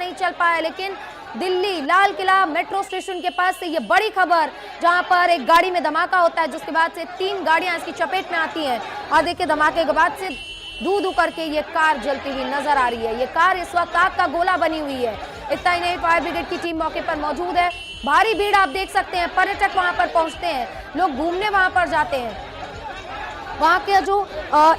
नहीं चल पाया, लेकिन दिल्ली लाल किला मेट्रो स्टेशन के पास से ये बड़ी खबर, जहां पर एक गाड़ी में धमाका होता है, जिसके बाद से 3 गाड़ियां इसकी चपेट में आती हैं और देखिए धमाके के बाद से धू धू करके ये कार जलती हुई नजर आ रही है। ये कार इस वक्त आग का गोला बनी हुई है। इतना ही नहीं, फायर ब्रिगेड की टीम मौके पर मौजूद है। भारी भीड़ आप देख सकते हैं, पर्यटक वहां पर पहुंचते हैं, लोग घूमने वहां पर जाते हैं। वहां का जो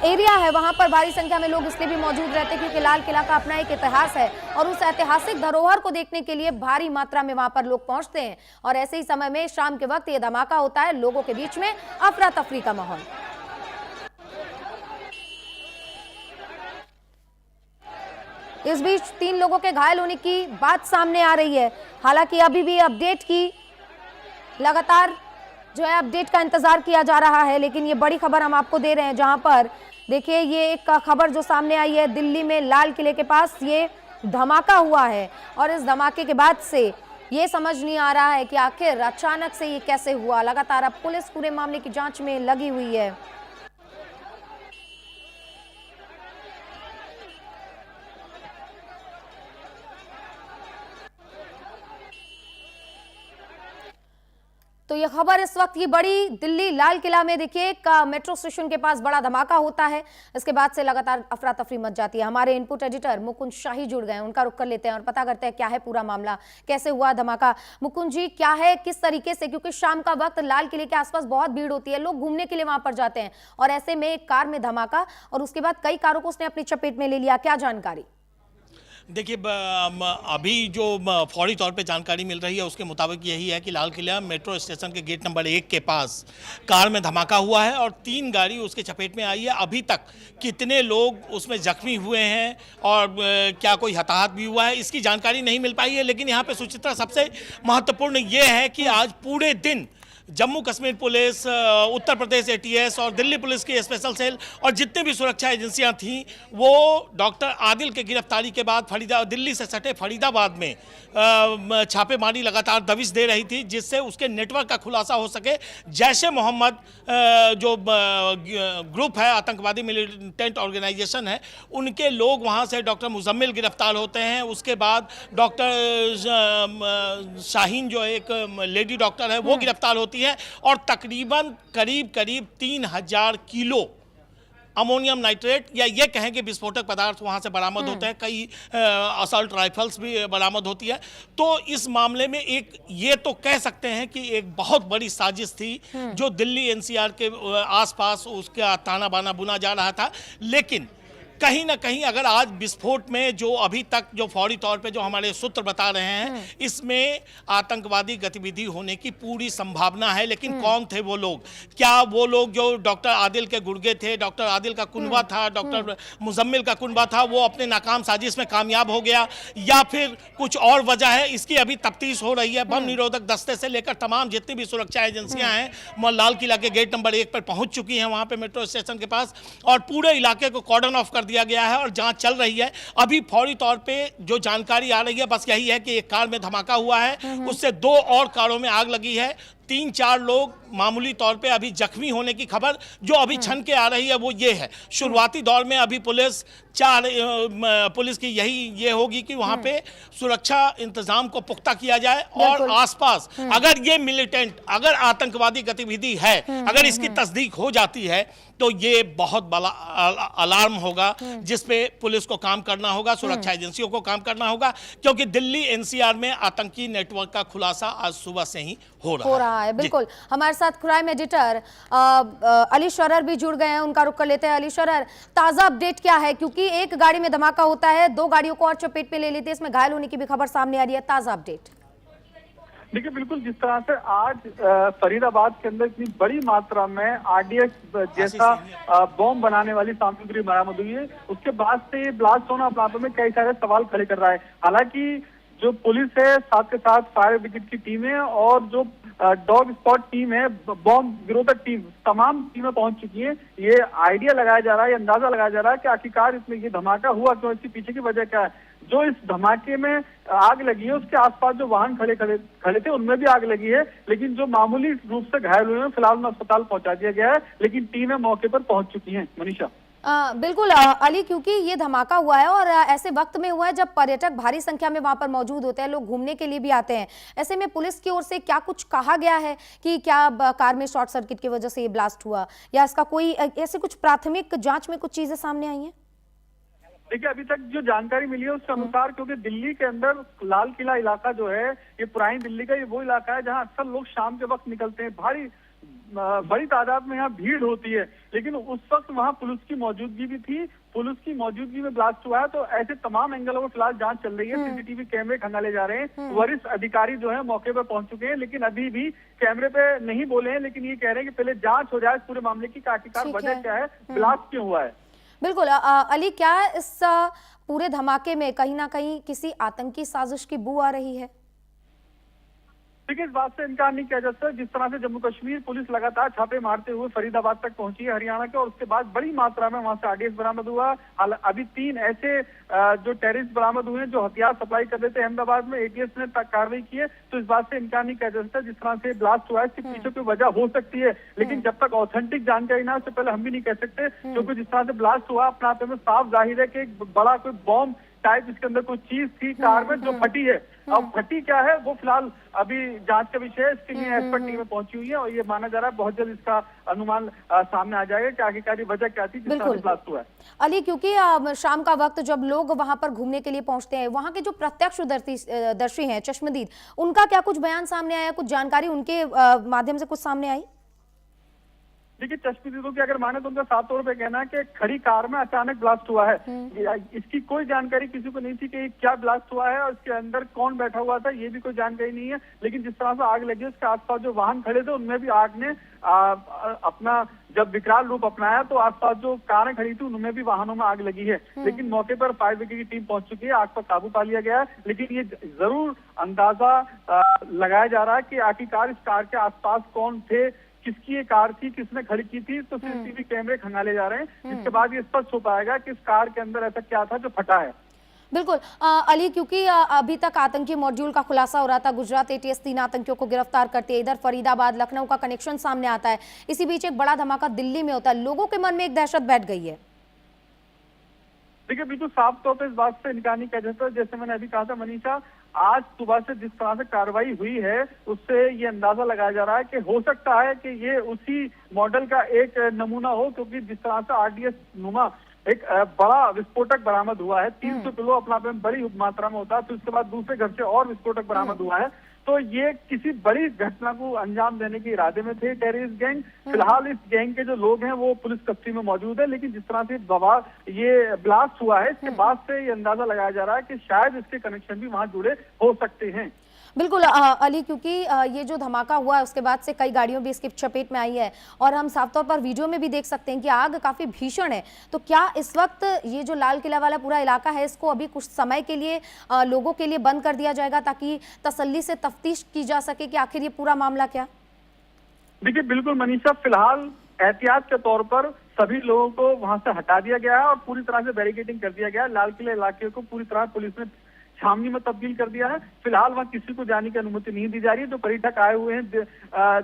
एरिया है वहां पर भारी संख्या में लोग इसलिए भी मौजूद रहते हैं क्योंकि लाल किला का अपना एक इतिहास है और उस ऐतिहासिक धरोहर को देखने के लिए भारी मात्रा में वहां पर लोग पहुंचते हैं। और ऐसे ही समय में शाम के वक्त ये धमाका होता है, लोगों के बीच में अफरा तफरी का माहौल। इस बीच 3 लोगों के घायल होने की बात सामने आ रही है। हालांकि अभी भी अपडेट की लगातार जो है अपडेट का इंतजार किया जा रहा है, लेकिन ये बड़ी खबर हम आपको दे रहे हैं, जहां पर देखिए ये एक खबर जो सामने आई है, दिल्ली में लाल किले के पास ये धमाका हुआ है और इस धमाके के बाद से ये समझ नहीं आ रहा है कि आखिर अचानक से ये कैसे हुआ। लगातार अब पुलिस पूरे मामले की जांच में लगी हुई है। तो ये खबर इस वक्त की बड़ी, दिल्ली लाल किला में देखिए का मेट्रो स्टेशन के पास बड़ा धमाका होता है, इसके बाद से लगातार अफरा तफरी मच जाती है। हमारे इनपुट एडिटर मुकुंद शाही जुड़ गए हैं, उनका रुख कर लेते हैं और पता करते हैं क्या है पूरा मामला, कैसे हुआ धमाका। मुकुंद जी, क्या है, किस तरीके से, क्योंकि शाम का वक्त लाल किले के आसपास बहुत भीड़ होती है, लोग घूमने के लिए वहां पर जाते हैं और ऐसे में एक कार में धमाका और उसके बाद कई कारों को उसने अपनी चपेट में ले लिया, क्या जानकारी? देखिए, अभी जो फौरी तौर पे जानकारी मिल रही है उसके मुताबिक यही है कि लाल किला मेट्रो स्टेशन के गेट नंबर 1 के पास कार में धमाका हुआ है और 3 गाड़ी उसके चपेट में आई है। अभी तक कितने लोग उसमें जख्मी हुए हैं और क्या कोई हताहत भी हुआ है, इसकी जानकारी नहीं मिल पाई है। लेकिन यहाँ पे सुचित्रा, सबसे महत्वपूर्ण ये है कि आज पूरे दिन जम्मू कश्मीर पुलिस, उत्तर प्रदेश ATS और दिल्ली पुलिस की स्पेशल सेल और जितनी भी सुरक्षा एजेंसियां थीं, वो डॉक्टर आदिल के गिरफ्तारी के बाद दिल्ली से सटे फरीदाबाद में छापेमारी लगातार दबिश दे रही थी, जिससे उसके नेटवर्क का खुलासा हो सके। जैश-ए मोहम्मद जो ग्रुप है, आतंकवादी मिलिटेंट ऑर्गेनाइजेशन है, उनके लोग वहाँ से डॉक्टर मुजम्मिल गिरफ्तार होते हैं। उसके बाद डॉक्टर शाहीन जो एक लेडी डॉक्टर है वो गिरफ्तार होती है और तकरीबन करीब 3000 किलो अमोनियम नाइट्रेट या ये कहें कि विस्फोटक पदार्थ वहां से बरामद होते हैं। कई असॉल्ट राइफल्स भी बरामद होती है। तो इस मामले में एक ये तो कह सकते हैं कि एक बहुत बड़ी साजिश थी जो दिल्ली NCR के आसपास उसका ताना बाना बुना जा रहा था। लेकिन कहीं ना कहीं अगर आज विस्फोट में जो अभी तक जो फौरी तौर पे जो हमारे सूत्र बता रहे हैं, इसमें आतंकवादी गतिविधि होने की पूरी संभावना है। लेकिन कौन थे वो लोग? क्या वो लोग जो डॉक्टर आदिल के गुर्गे थे, डॉक्टर आदिल का कुनबा था, डॉक्टर मुजम्मिल का कुनबा था, वो अपने नाकाम साजिश में कामयाब हो गया या फिर कुछ और वजह है? इसकी अभी तफ्तीश हो रही है। बम निरोधक दस्ते से लेकर तमाम जितनी भी सुरक्षा एजेंसियां हैं वो लाल किला के गेट नंबर 1 पर पहुंच चुकी हैं, वहां पे मेट्रो स्टेशन के पास, और पूरे इलाके को कॉर्डन ऑफ कर दिया गया है और जांच चल रही है। अभी फौरी तौर पे जो जानकारी आ रही है बस यही है कि एक कार में धमाका हुआ है, उससे 2 और कारों में आग लगी है। 3-4 लोग मामूली तौर पे अभी जख्मी होने की खबर जो अभी छन के आ रही है वो ये है। शुरुआती दौर में अभी पुलिस की यही ये होगी कि वहां पे सुरक्षा इंतजाम को पुख्ता किया जाए और आसपास अगर ये मिलिटेंट, अगर आतंकवादी गतिविधि है, अगर इसकी तस्दीक हो जाती है तो ये बहुत बड़ा अलार्म होगा जिसपे पुलिस को काम करना होगा, सुरक्षा एजेंसियों को काम करना होगा, क्योंकि दिल्ली NCR में आतंकी नेटवर्क का खुलासा आज सुबह से ही हो रहा है। बिल्कुल, हमारे साथ क्राइम एडिटर अली शरर भी जुड़ गए हैं, उनका रुख कर लेते हैं। अली शरर, ताजा अपडेट क्या है, क्योंकि एक गाड़ी में धमाका होता है, 2 गाड़ियों को और चपेट में ले लेते हैं, इसमें घायल होने की भी खबर सामने आ रही है, ताजा अपडेट? देखिए, बिल्कुल जिस तरह से आज फरीदाबाद के अंदर इतनी बड़ी मात्रा में RDX जैसा बॉम्ब बनाने वाली सामग्री बरामद हुई है, उसके बाद से ये ब्लास्ट होना अपने आप में कई सारे सवाल खड़े कर रहा है। हालांकि जो पुलिस है, साथ के साथ फायर ब्रिगेड की टीम है और जो डॉग स्पॉट टीम है, बॉम्ब विरोधक टीम, तमाम टीमें पहुंच चुकी हैं। ये आइडिया लगाया जा रहा है, ये अंदाजा लगाया जा रहा है कि आखिरकार इसमें ये धमाका हुआ क्यों, इसके पीछे की वजह क्या है। जो इस धमाके में आग लगी है उसके आसपास जो वाहन खड़े थे उनमें भी आग लगी है, लेकिन जो मामूली रूप से घायल हुए हैं फिलहाल उन्हें अस्पताल पहुंचा दिया गया है, लेकिन टीमें मौके पर पहुंच चुकी हैं। मनीषा। बिल्कुल अली, क्योंकि ये धमाका हुआ है और ऐसे वक्त में हुआ है जब पर्यटक भारी संख्या में वहां पर मौजूद होते हैं, लोग घूमने के लिए भी आते हैं। ऐसे में पुलिस की ओर से क्या कुछ कहा गया है कि क्या कार में शॉर्ट सर्किट की वजह से ये ब्लास्ट हुआ, या इसका कोई ऐसे कुछ प्राथमिक जांच में कुछ चीजें सामने आई हैं? देखिए, अभी तक जो जानकारी मिली है उसके अनुसार, क्योंकि दिल्ली के अंदर लाल किला इलाका जो है, ये पुरानी दिल्ली का ये वो इलाका है जहां अक्सर लोग शाम के वक्त निकलते हैं, बड़ी तादाद में यहाँ भीड़ होती है। लेकिन उस वक्त वहाँ पुलिस की मौजूदगी भी थी, पुलिस की मौजूदगी में ब्लास्ट हुआ है। तो ऐसे तमाम एंगलों में फिलहाल जांच चल रही है, सीसीटीवी कैमरे खंगाले जा रहे हैं, वरिष्ठ अधिकारी जो है मौके पर पहुंच चुके हैं, लेकिन अभी भी कैमरे पे नहीं बोले हैं, लेकिन ये कह रहे हैं कि पहले जांच हो जाए पूरे मामले की, आखिरकार वजह क्या है, ब्लास्ट क्यों हुआ है। बिल्कुल अली, क्या इस पूरे धमाके में कहीं ना कहीं किसी आतंकी साजिश की बू आ रही है? देखिए, इस बात से इनकार नहीं किया जा सकता। जिस तरह से जम्मू कश्मीर पुलिस लगातार छापे मारते हुए फरीदाबाद तक पहुंची है हरियाणा के, और उसके बाद बड़ी मात्रा में वहां से आरडीएक्स बरामद हुआ। अभी 3 ऐसे जो टेररिस्ट बरामद हुए हैं जो हथियार सप्लाई कर रहे थे अहमदाबाद में, एटीएस ने कार्रवाई की है। तो इस बात से इनकार नहीं किया जा सकता, जिस तरह से ब्लास्ट हुआ है इसके पीछे कोई वजह हो सकती है, लेकिन जब तक ऑथेंटिक जानकारी ना, उससे पहले हम भी नहीं कह सकते। क्योंकि जिस तरह से ब्लास्ट हुआ, अपने आप में साफ जाहिर है कि एक बड़ा कोई बॉम्ब टाइप इसके अंदर कोई चीज थी कार में जो फटी है। अब फटी क्या है वो फिलहाल अभी जांच का विषय है, इसके लिए एक्सपर्ट टीमें पहुंची हुई है, और ये माना जा रहा है बहुत जल्द इसका अनुमान सामने आ जाएगा कि आखिरकार वजह क्या थी जिस तरह से ब्लास्ट हुआ है। अली, क्योंकि शाम का वक्त जब लोग वहां पर घूमने के लिए पहुंचते हैं, वहां के जो प्रत्यक्षदर्शी हैं, चश्मदीद, उनका क्या कुछ बयान सामने आया, कुछ जानकारी उनके माध्यम से कुछ सामने आई? देखिए, चश्मदीदों की अगर माने तो उनका साफ तौर पे कहना है कि खड़ी कार में अचानक ब्लास्ट हुआ है। इसकी कोई जानकारी किसी को नहीं थी कि क्या ब्लास्ट हुआ है और इसके अंदर कौन बैठा हुआ था, ये भी कोई जानकारी नहीं है। लेकिन जिस तरह से आग लगी, उसके आसपास जो वाहन खड़े थे उनमें भी आग ने अपना जब विकराल रूप अपनाया, तो आसपास जो कारें खड़ी थी उनमें भी वाहनों में आग लगी है। लेकिन मौके पर फायर ब्रिगेड की टीम पहुंच चुकी है, आग पर काबू पा लिया गया है। लेकिन ये जरूर अंदाजा लगाया जा रहा है कि आखिरकार इस कार के आसपास कौन थे, किसकी ये कार थी, किसने खड़ी की थी। तो सीसीटीवी कैमरे खंगाले जा रहे हैं, जिसके बाद ये स्पष्ट हो पाएगा कि इस कार के अंदर ऐसा क्या था जो फटा है। बिल्कुल अली, क्योंकि अभी तक आतंकी मॉड्यूल का खुलासा हो रहा था, गुजरात एटीएस 3 आतंकियों को गिरफ्तार करती है, इधर फरीदाबाद लखनऊ का कनेक्शन सामने आता है, इसी बीच एक बड़ा धमाका दिल्ली में होता है, लोगों के मन में एक दहशत बैठ गई है। देखिए, बिल्कुल साफ तौर पर इस बात से इनकार नहीं किया जा सकता। जैसे मैंने अभी कहा था मनीषा, आज सुबह से जिस तरह से कार्रवाई हुई है उससे ये अंदाजा लगाया जा रहा है कि हो सकता है कि ये उसी मॉडल का एक नमूना हो, क्योंकि जिस तरह से आरडीएक्स नुमा एक बड़ा विस्फोटक बरामद हुआ है, 300 किलो अपना बड़ी मात्रा में होता है, फिर उसके बाद दूसरे घर से और विस्फोटक बरामद हुआ है। तो ये किसी बड़ी घटना को अंजाम देने के इरादे में थे टेररिस्ट गैंग। फिलहाल इस गैंग के जो लोग हैं वो पुलिस कस्टडी में मौजूद है, लेकिन जिस तरह से ये ब्लास्ट हुआ है, इसके बाद से ये अंदाजा लगाया जा रहा है कि शायद इसके कनेक्शन भी वहां जुड़े हो सकते हैं। बिल्कुल अली, क्योंकि ये जो धमाका हुआ है उसके बाद से कई गाड़ियों भी इसकी चपेट में आई है, और हम साफ तौर पर वीडियो में भी देख सकते हैं कि आग काफी भीषण है। तो क्या इस वक्त ये जो लाल किला वाला पूरा इलाका है, इसको अभी कुछ समय के लिए लोगों के लिए बंद कर दिया जाएगा, ताकि तसल्ली से तफ्तीश की जा सके कि आखिर ये पूरा मामला क्या? देखिए, बिल्कुल मनीषा, फिलहाल एहतियात के तौर पर सभी लोगों को वहां से हटा दिया गया है और पूरी तरह से बैरिकेडिंग कर दिया गया है। लाल किला इलाके को पूरी तरह पुलिस ने छावनी में तब्दील कर दिया है। फिलहाल वहां किसी को जाने की अनुमति नहीं दी जा रही है। जो पर्यटक आए हुए हैं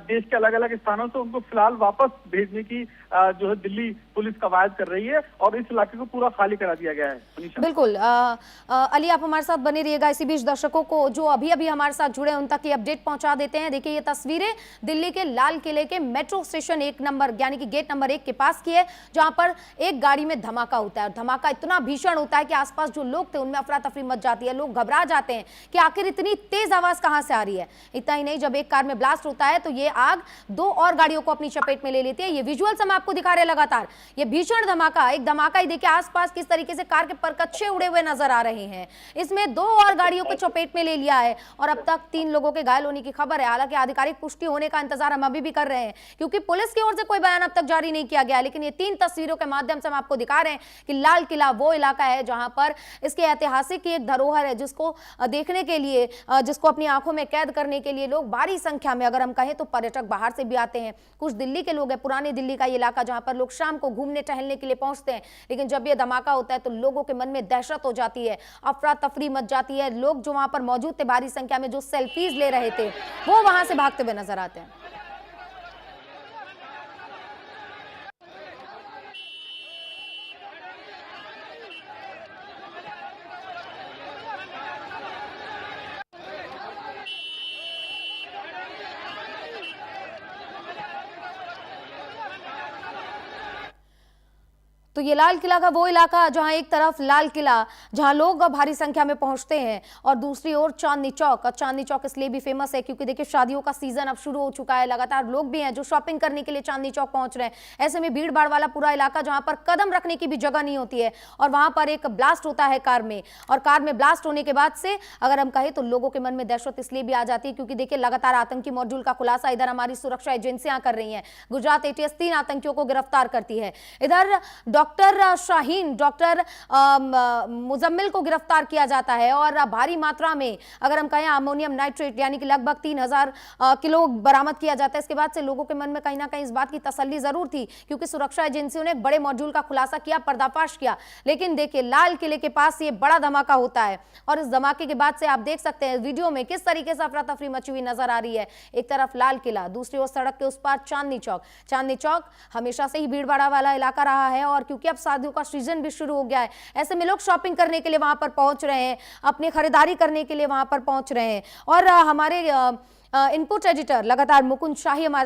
देश के अलग अलग स्थानों से, उनको फिलहाल वापस भेजने की जो है दिल्ली पुलिस कवायद कर रही है, और इस इलाके को पूरा खाली करा दिया गया है। बिल्कुल अली, आप हमारे साथ बने रहिएगा। इसी बीच दर्शकों को जो अभी अभी हमारे साथ जुड़े हैं उन तक ये अपडेट पहुंचा देते हैं। देखिए, ये तस्वीरें दिल्ली के लाल किले के मेट्रो स्टेशन 1 नंबर यानी कि गेट नंबर 1 के पास की है, जहां पर एक गाड़ी में धमाका होता है। धमाका इतना भीषण होता है कि आसपास जो लोग थे उनमें अफरा तफरी मच जाती है, लोग घबरा जाते हैं कि आखिर इतनी तेज आवाज कहां से आ रही है। इतना ही नहीं, जब एक कार में ब्लास्ट होता है तो ये आग 2 और गाड़ियों को अपनी चपेट में ले लेती है। ये विजुअल्स हम आपको दिखा रहे हैं लगातार। ये भीषण धमाका, एक धमाका ही देखिए, आसपास किस तरीके से कार के परकच्चे उड़े हुए नजर आ रहे हैं। इसमें 2 और गाड़ियों को चपेट में ले लिया है, और अब तक 3 लोगों के घायल होने की खबर है। हालांकि आधिकारिक पुष्टि होने का इंतजार हम अभी भी कर रहे हैं, क्योंकि पुलिस की ओर से कोई बयान अब तक जारी नहीं किया गया। लेकिन ये 3 तस्वीरों के माध्यम से हम आपको दिखा रहे हैं कि लाल किला वो इलाका है जहां पर इसके ऐतिहासिक एक धरोहर है, जिसको देखने के लिए, जिसको अपनी आंखों में कैद करने के लिए लोग भारी संख्या में, अगर हम कहें तो पर्यटक बाहर से भी आते हैं। कुछ दिल्ली के लोग हैं, पुरानी दिल्ली का ये इलाका जहां पर लोग शाम को घूमने टहलने के लिए पहुंचते हैं। लेकिन जब ये धमाका होता है तो लोगों के मन में दहशत हो जाती है, अफरा तफरी मच जाती है। लोग जो वहां पर मौजूद थे भारी संख्या में, जो सेल्फीज ले रहे थे, वो वहां से भागते हुए नजर आते हैं। तो ये लाल किला का वो इलाका जहां एक तरफ लाल किला जहां लोग भारी संख्या में पहुंचते हैं और दूसरी ओर चांदनी चौक। चांदनी चौक इसलिए भी फेमस है क्योंकि देखिए शादियों का सीजन अब शुरू हो चुका है, लगातार लोग भी हैं जो शॉपिंग करने के लिए चांदनी चौक पहुंच रहे हैं। ऐसे में भीड़ भाड़ वाला पूरा इलाका जहां पर कदम रखने की भी जगह नहीं होती है और वहां पर एक ब्लास्ट होता है कार में, और कार में ब्लास्ट होने के बाद से अगर हम कहें तो लोगों के मन में दहशत इसलिए भी आ जाती है क्योंकि देखिए लगातार आतंकी मॉड्यूल का खुलासा इधर हमारी सुरक्षा एजेंसियां कर रही हैं। गुजरात एटीएस 3 आतंकियों को गिरफ्तार करती है, इधर डॉक्टर शाहीन, डॉक्टर मुजम्मिल को गिरफ्तार किया जाता है और भारी मात्रा में अगर हम कहें अमोनियम नाइट्रेट यानी कि लगभग 3000 किलो बरामद किया जाता है। इसके बाद से लोगों के मन में कहीं ना कहीं इस बात की तसल्ली जरूर थी क्योंकि सुरक्षा एजेंसियों ने एक बड़े मॉड्यूल का खुलासा किया, पर्दाफाश किया। लेकिन देखिए लाल किले के पास ये बड़ा धमाका होता है और इस धमाके के बाद से आप देख सकते हैं वीडियो में किस तरीके से अफरा तफरी मची हुई नजर आ रही है। एक तरफ लाल किला, दूसरी ओर सड़क के उस पार चांदनी चौक। चांदनी चौक हमेशा से ही भीड़ भाड़ वाला इलाका रहा है और क्योंकि अब शादियों का सीजन भी शुरू हो गया है, ऐसे में लोग शॉपिंग करने के लिए वहां पर पहुंच रहे हैं, अपनी खरीदारी करने के लिए वहां पर पहुंच रहे हैं। और हमारे इनपुट एडिटर लगातार मुकुंद शाही हमारे